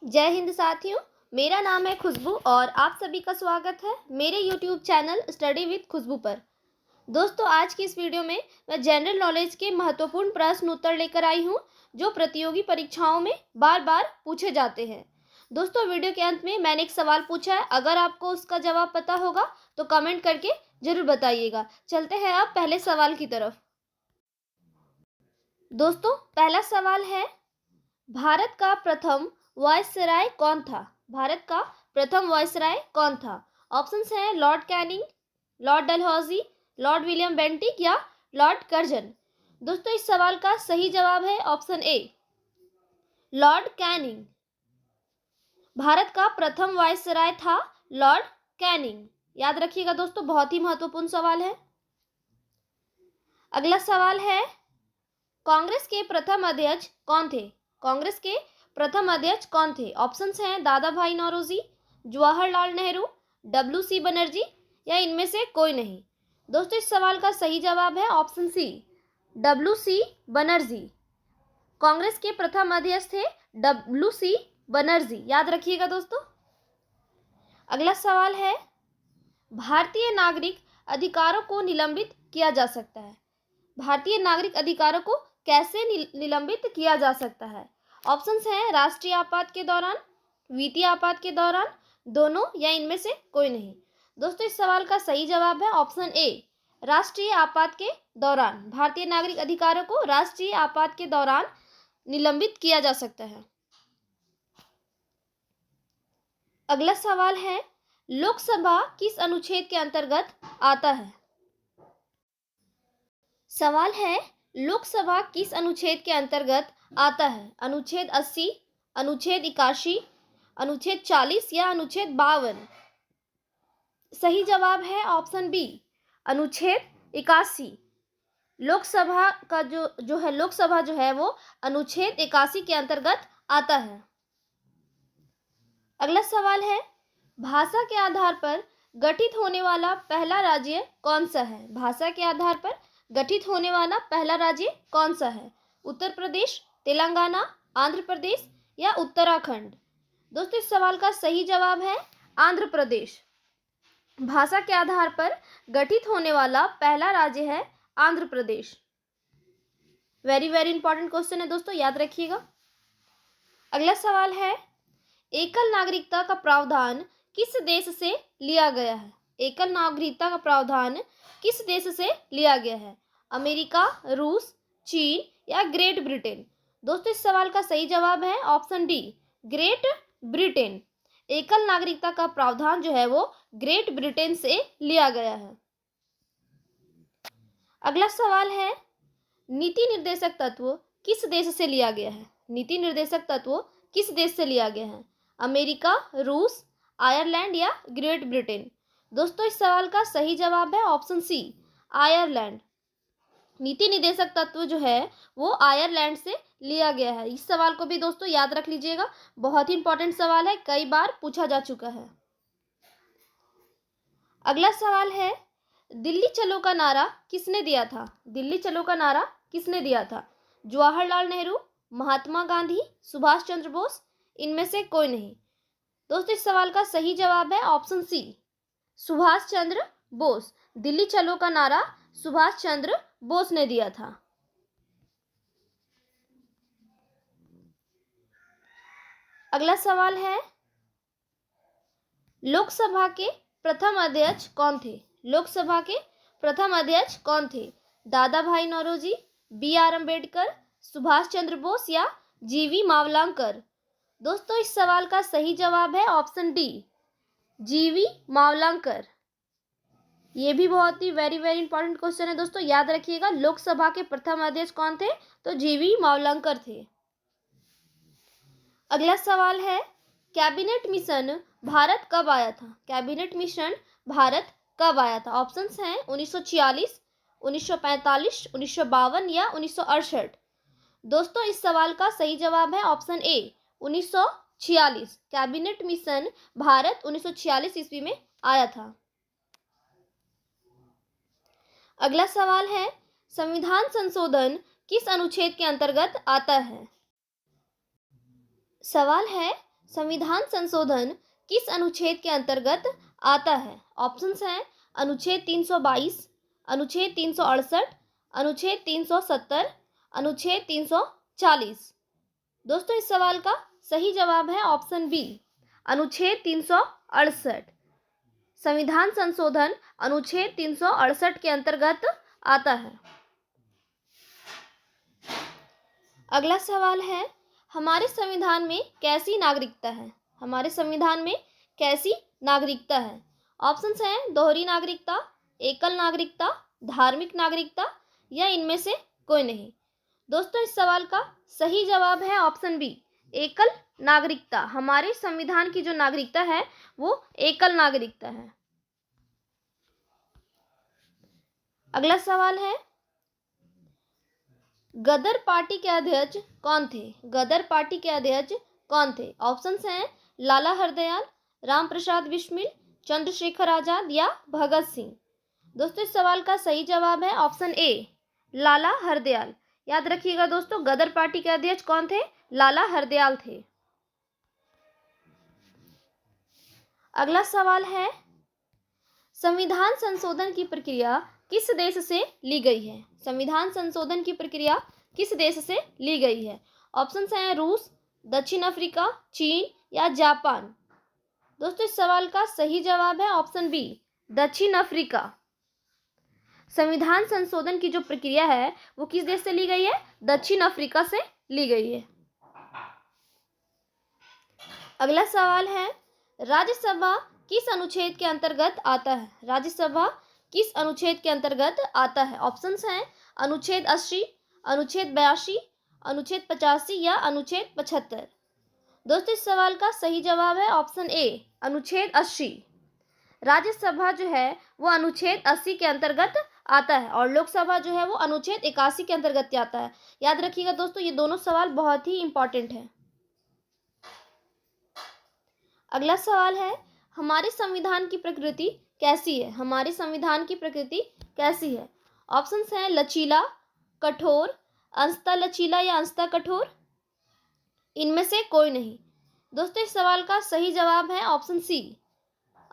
जय हिंद साथियों, मेरा नाम है खुशबू और आप सभी का स्वागत है मेरे YouTube चैनल स्टडी विद खुशबू पर। दोस्तों, आज की इस वीडियो में मैं जनरल नॉलेज के महत्वपूर्ण प्रश्न उत्तर लेकर आई हूं जो प्रतियोगी परीक्षाओं में बार बार पूछे जाते हैं। दोस्तों, वीडियो के अंत में मैंने एक सवाल पूछा है, अगर आपको उसका जवाब पता होगा तो कमेंट करके जरूर बताइएगा। चलते हैं अब पहले सवाल की तरफ। दोस्तों, पहला सवाल है, भारत का प्रथम वायसराय कौन था? भारत का प्रथम वायसराय कौन था? ऑप्शंस हैं Lord Canning, Lord Dalhousie, Lord William Bentinck या लॉर्ड कर्जन। दोस्तों, इस सवाल का सही जवाब है option A, Lord Canning. Bharat का प्रथम वायसराय था लॉर्ड कैनिंग। याद रखिएगा दोस्तों, बहुत ही महत्वपूर्ण सवाल है। अगला सवाल है, कांग्रेस के प्रथम अध्यक्ष कौन थे? कांग्रेस के प्रथम अध्यक्ष कौन थे? ऑप्शंस हैं दादा भाई नौरोजी, जवाहरलाल नेहरू, WC बनर्जी या इनमें से कोई नहीं। दोस्तों, इस सवाल का सही जवाब है option C, WC Banerjee. Congress के प्रथम अध्यक्ष थे WC बनर्जी। याद रखिएगा दोस्तों। अगला सवाल है, भारतीय नागरिक अधिकारों को निलंबित किया जा सकता है। भारतीय नागरिक अधिकारों को कैसे निलंबित किया जा सकता है? ऑप्शंस हैं राष्ट्रीय आपात के दौरान, वित्तीय आपात के दौरान, दोनों या इनमें से कोई नहीं। दोस्तों, इस सवाल का सही जवाब है ऑप्शन ए, राष्ट्रीय आपात के दौरान। भारतीय नागरिक अधिकारों को राष्ट्रीय आपात के दौरान निलंबित किया जा सकता है। अगला सवाल है, लोकसभा किस अनुच्छेद के अंतर्गत आता है? सवाल है, लोकसभा किस अनुच्छेद के अंतर्गत आता है? अनुच्छेद 80, अनुच्छेद 81, अनुच्छेद 40 या अनुच्छेद 52? सही जवाब है ऑप्शन बी, अनुच्छेद 81। लोकसभा का लोकसभा जो है वो अनुच्छेद 81 के अंतर्गत आता है। अगला सवाल है, भाषा के आधार पर गठित होने वाला पहला राज्य कौन सा है? भाषा के आधार पर गठित होने वाला पहला राज्य कौन सा है? उत्तर प्रदेश, तेलंगाना, आंध्र प्रदेश या उत्तराखंड? दोस्तों, इस सवाल का सही जवाब है आंध्र प्रदेश। भाषा के आधार पर गठित होने वाला पहला राज्य है Andhra Pradesh. Very very important question है दोस्तों, याद रखिएगा। अगला सवाल है, एकल नागरिकता का प्रावधान किस देश से लिया गया है? एकल नागरिकता का प्रावधान किस देश से लिया गया है? अमेरिका, रूस, चीन या ग्रेट ब्रिटेन? दोस्तों, इस सवाल का सही जवाब है ऑप्शन डी, ग्रेट ब्रिटेन। एकल नागरिकता का प्रावधान जो है वो ग्रेट ब्रिटेन से लिया गया है। अगला सवाल है, नीति निर्देशक तत्व किस देश से लिया गया है? नीति निर्देशक तत्व किस देश से लिया गया है? अमेरिका, रूस, आयरलैंड या ग्रेट ब्रिटेन? दोस्तों, इस सवाल का सही जवाब है ऑप्शन सी, आयरलैंड। नीति निर्देशक तत्व जो है वो आयरलैंड से लिया गया है। इस सवाल को भी दोस्तों याद रख लीजिएगा, बहुत ही इंपॉर्टेंट सवाल है, कई बार पूछा जा चुका है। अगला सवाल है, दिल्ली चलो का नारा किसने दिया था? दिल्ली चलो का नारा किसने दिया था? जवाहरलाल नेहरू, महात्मा गांधी, सुभाष चंद्र बोस, इनमें से कोई नहीं। दोस्तों, इस सवाल का सही जवाब है ऑप्शन सी, सुभाष चंद्र बोस। दिल्ली चलो का नारा सुभाष चंद्र बोस ने दिया था। अगला सवाल है, लोकसभा के प्रथम अध्यक्ष कौन थे? लोकसभा के प्रथम अध्यक्ष कौन थे? दादा भाई नौरोजी, BR अम्बेडकर, सुभाष चंद्र बोस या GV मावलंकर? दोस्तों, इस सवाल का सही जवाब है ऑप्शन डी, GV मावलंकर। ये भी बहुत ही वेरी वेरी इंपॉर्टेंट क्वेश्चन है दोस्तों, याद रखिएगा। लोकसभा के प्रथम अध्यक्ष कौन थे? तो GV मावलंकर थे। अगला सवाल है, कैबिनेट मिशन भारत कब आया था? कैबिनेट मिशन भारत कब आया था? ऑप्शंस हैं 1946, 1945, 1952 या 1968? दोस्तों, इस सवाल का सही जवाब है option A, 1946। Cabinet mission Bharat 1946 ईस्वी में आया था। अगला सवाल है, संविधान संशोधन किस अनुच्छेद के अंतर्गत आता है? सवाल है, संविधान संशोधन किस अनुच्छेद के अंतर्गत आता है? ऑप्शंस हैं अनुच्छेद 322, अनुच्छेद 368, अनुच्छेद 370, अनुच्छेद 340। दोस्तों इस सवाल का सही जवाब है ऑप्शन बी, अनुच्छेद 368। संविधान संशोधन अनुच्छेद 368 के अंतर्गत आता है। अगला सवाल है, हमारे संविधान में कैसी नागरिकता है? हमारे संविधान में कैसी नागरिकता है? ऑप्शंस हैं दोहरी नागरिकता, एकल नागरिकता, धार्मिक नागरिकता या इनमें से कोई नहीं। दोस्तों इस सवाल का सही जवाब है ऑप्शन बी, एकल नागरिकता। हमारे संविधान की जो नागरिकता है वो एकल नागरिकता है। अगला सवाल है, गदर पार्टी के अध्यक्ष कौन थे? गदर पार्टी के अध्यक्ष कौन थे? ऑप्शंस हैं लाला हरदयाल, रामप्रसाद बिस्मिल, चंद्रशेखर आजाद या भगत सिंह। दोस्तों इस सवाल का सही जवाब है ऑप्शन ए, लाला हरदयाल। याद रखिएगा दोस्तों, गदर पार्टी के अध्यक्ष कौन थे? लाला हरदयाल थे। अगला सवाल है, संविधान संशोधन की प्रक्रिया किस देश से ली गई है? संविधान संशोधन की प्रक्रिया किस देश से ली गई है? ऑप्शंस हैं रूस, दक्षिण अफ्रीका, चीन या जापान। दोस्तों इस सवाल का सही जवाब है ऑप्शन बी, दक्षिण अफ्रीका। संविधान संशोधन की जो प्रक्रिया है वो किस देश से ली गई है? दक्षिण अफ्रीका से ली गई है। अगला सवाल है, राज्यसभा किस अनुच्छेद के अंतर्गत आता है? राज्यसभा किस अनुच्छेद के अंतर्गत आता है? ऑप्शंस हैं अनुच्छेद 80, अनुच्छेद 82, अनुच्छेद 85 या अनुच्छेद 75। दोस्तों इस सवाल का सही जवाब है ऑप्शन ए, अनुच्छेद 80। राज्यसभा जो है वो अनुच्छेद 80 के अंतर्गत आता है और लोकसभा जो है वो अनुच्छेद 81 के अंतर्गत आता है। याद रखिएगा दोस्तों, ये दोनों सवाल बहुत ही इंपॉर्टेंट है। अगला सवाल है, हमारे संविधान की प्रकृति कैसी है? हमारे संविधान की प्रकृति कैसी है? ऑप्शंस हैं लचीला, कठोर, अंशतः लचीला या अंशतः कठोर, इनमें से कोई नहीं। दोस्तों इस सवाल का सही जवाब है ऑप्शन सी,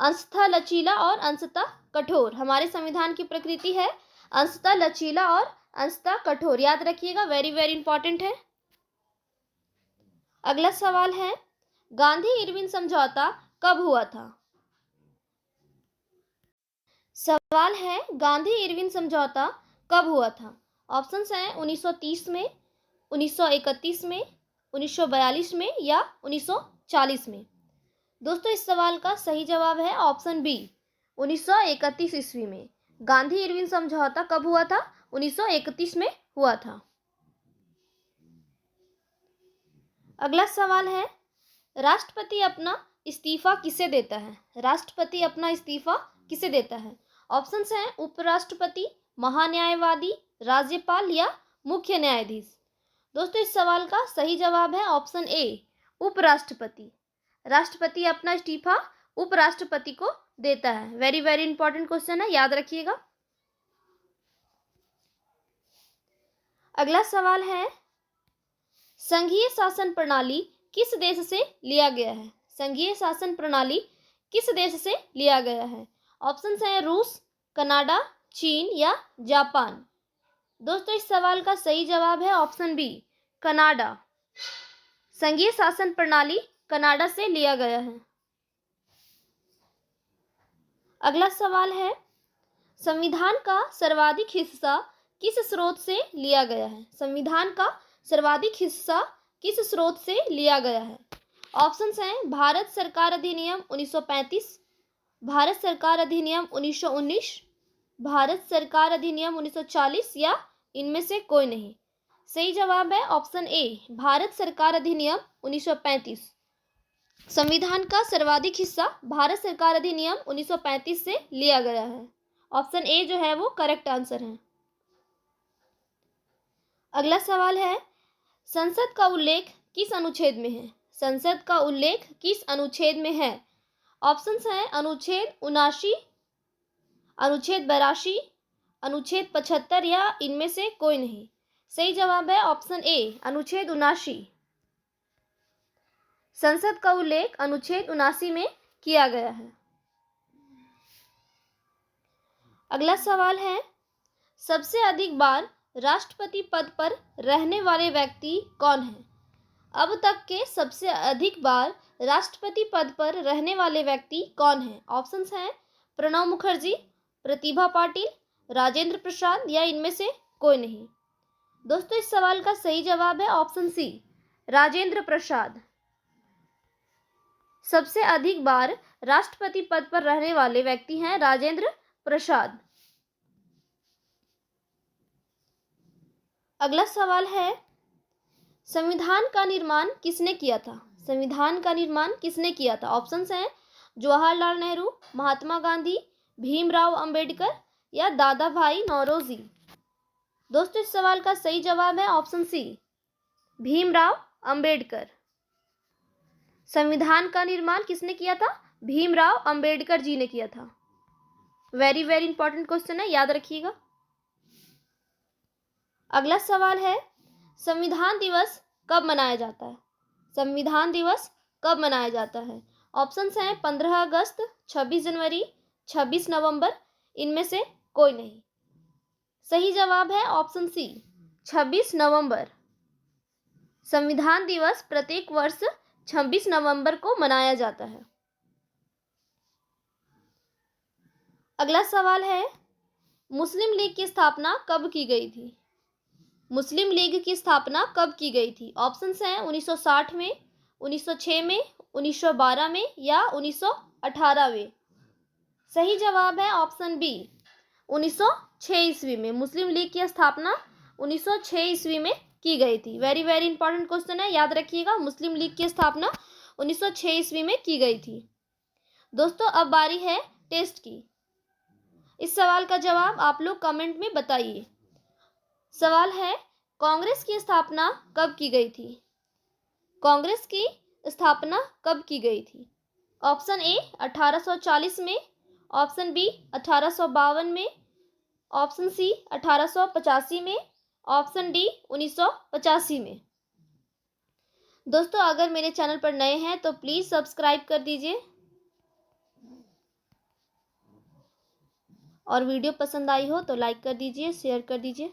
अंशतः लचीला और अंशतः कठोर। हमारे संविधान की प्रकृति है अंशतः लचीला और अंशतः कठोर। याद रखिएगा, वेरी वेरी इंपॉर्टेंट है। अगला सवाल है, गांधी इरविन समझौता कब हुआ था? सवाल है, गांधी इरविन समझौता कब हुआ था? ऑप्शंस हैं 1930 में, 1931 में, 1942 में या 1940 में। दोस्तों इस सवाल का सही जवाब है ऑप्शन बी, 1931 ईस्वी में। गांधी इरविन समझौता कब हुआ था? 1931 में हुआ था। अगला सवाल है, राष्ट्रपति अपना इस्तीफा किसे देता है? राष्ट्रपति अपना इस्तीफा किसे देता है? ऑप्शंस हैं उपराष्ट्रपति, महान्यायवादी, राज्यपाल या मुख्य न्यायाधीश। दोस्तों इस सवाल का सही जवाब है ऑप्शन ए, उपराष्ट्रपति। राष्ट्रपति अपना इस्तीफा उपराष्ट्रपति को देता है। वेरी वेरी इंपॉर्टेंट क्वेश्चन है, याद रखिएगा। अगला सवाल है, संघीय शासन प्रणाली किस देश से लिया गया है? संघीय शासन प्रणाली किस देश से लिया गया है? ऑप्शंस हैं रूस, कनाडा, चीन या जापान। दोस्तों इस सवाल का सही जवाब है ऑप्शन बी, कनाडा। संघीय शासन प्रणाली कनाडा से लिया गया है। अगला सवाल है, संविधान का सर्वाधिक हिस्सा किस स्रोत से लिया गया है? संविधान का सर्वाधिक हिस्सा किस स्रोत से लिया गया है? ऑप्शंस हैं भारत सरकार अधिनियम 1935, भारत सरकार अधिनियम 1919, भारत सरकार अधिनियम 1940 या इनमें से कोई नहीं। सही जवाब है ऑप्शन ए, भारत सरकार अधिनियम 1935। संविधान का सर्वाधिक हिस्सा भारत सरकार अधिनियम 1935 से लिया गया है। ऑप्शन ए जो है वो करेक्ट आंसर है। अगला सवाल है, संसद का उल्लेख किस अनुच्छेद में है? संसद का उल्लेख किस अनुच्छेद में है? ऑप्शंस हैं अनुच्छेद 79, अनुच्छेद 82, अनुच्छेद 75 या इनमें से कोई नहीं। सही जवाब है ऑप्शन ए, अनुच्छेद 79। संसद का उल्लेख अनुच्छेद 79 में किया गया है। अगला सवाल है, सबसे अधिक बार राष्ट्रपति पद पर रहने वाले व्यक्ति कौन है? अब तक के सबसे अधिक बार राष्ट्रपति पद पर रहने वाले व्यक्ति कौन है? ऑप्शंस हैं प्रणब मुखर्जी, प्रतिभा पाटिल, राजेंद्र प्रसाद या इनमें से कोई नहीं। दोस्तों इस सवाल का सही जवाब है ऑप्शन सी, राजेंद्र प्रसाद। सबसे अधिक बार राष्ट्रपति पद पर रहने वाले व्यक्ति हैं राजेंद्र प्रसाद। अगला सवाल है, संविधान का निर्माण किसने किया था? संविधान का निर्माण किसने किया था? ऑप्शंस हैं जवाहरलाल नेहरू, महात्मा गांधी, भीमराव अंबेडकर या दादा भाई नौरोजी। दोस्तों इस सवाल का सही जवाब है ऑप्शन सी, भीमराव अंबेडकर। संविधान का निर्माण किसने किया था? भीमराव अंबेडकर जी ने किया था। वेरी वेरी इंपॉर्टेंट क्वेश्चन है, याद रखिएगा। अगला सवाल है, संविधान दिवस कब मनाया जाता है? संविधान दिवस कब मनाया जाता है? ऑप्शंस हैं 15 अगस्त, 26 जनवरी, 26 नवंबर, इनमें से कोई नहीं। सही जवाब है ऑप्शन सी, 26 नवंबर। संविधान दिवस प्रत्येक वर्ष 26 नवंबर को मनाया जाता है। अगला सवाल है, मुस्लिम लीग की स्थापना कब की गई थी? मुस्लिम लीग की स्थापना कब की गई थी? ऑप्शंस हैं 1960 में, 1906 में, 1912 में या 1918 में। सही जवाब है ऑप्शन बी, 1906 ईस्वी में। मुस्लिम लीग की स्थापना 1906 ईस्वी में की गई थी। वेरी वेरी इंपॉर्टेंट क्वेश्चन है, याद रखिएगा। मुस्लिम लीग की स्थापना 1906 ईस्वी में की गई थी। दोस्तों अब बारी है टेस्ट की। इस सवाल का जवाब आप लोग कमेंट में बताइए। सवाल है, कांग्रेस की स्थापना कब की गई थी? कांग्रेस की स्थापना कब की गई थी? ऑप्शन ए 1840 में, ऑप्शन बी 1852 में, ऑप्शन सी 1885 में, ऑप्शन डी 1985 में। दोस्तों अगर मेरे चैनल पर नए हैं तो प्लीज सब्सक्राइब कर दीजिए और वीडियो पसंद आई हो तो लाइक कर दीजिए, शेयर कर दीजिए।